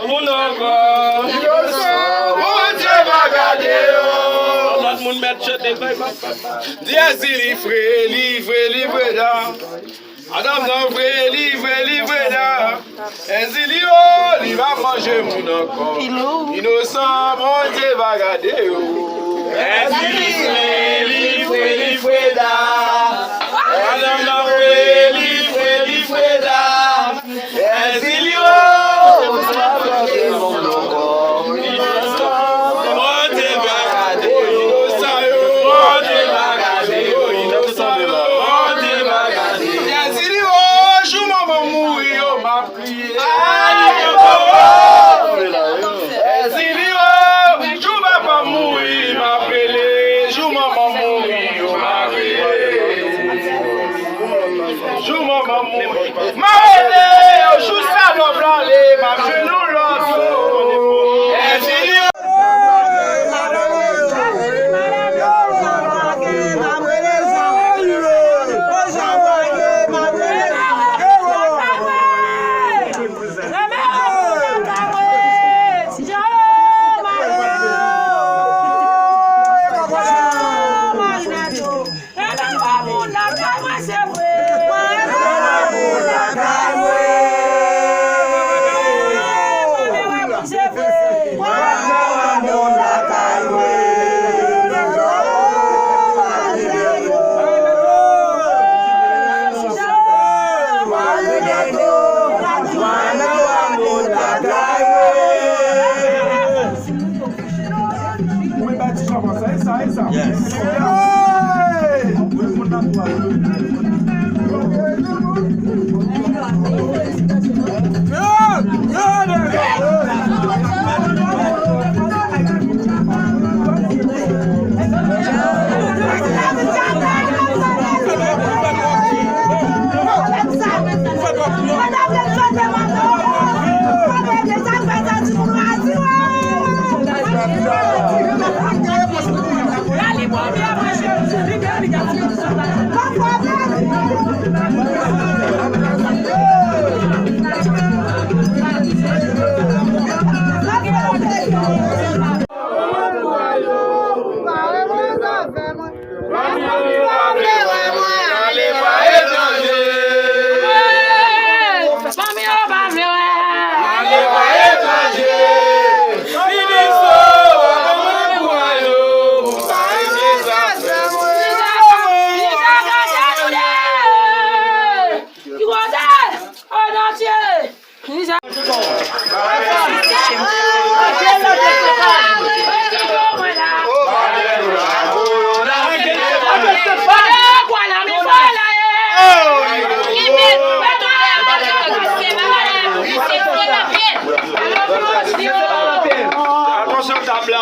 mon encore. Mon Dieu va garder. Notre monde met jeté Dieu livré là. Adam non vrai, livré là. Ezilio, il va manger mon encore. Innocent, mon Dieu va garder. Livré là. Adam non vrai, livré là. Ezilio, il va manger mon encore. Innocent, mon Dieu va garder. Innocent, mon Dieu va garder. Innocent, mon Dieu va garder. Ezilio, je m'en vais mourir, m'a prié. Ezilio, je m'en vais mourir, m'a prié. Je m'en vais mourir, m'a prié. Je m'en vais mourir. M'a prié, je suis ça, m'a prié, m'a genou l'autre. Ezilio. Attention, table là.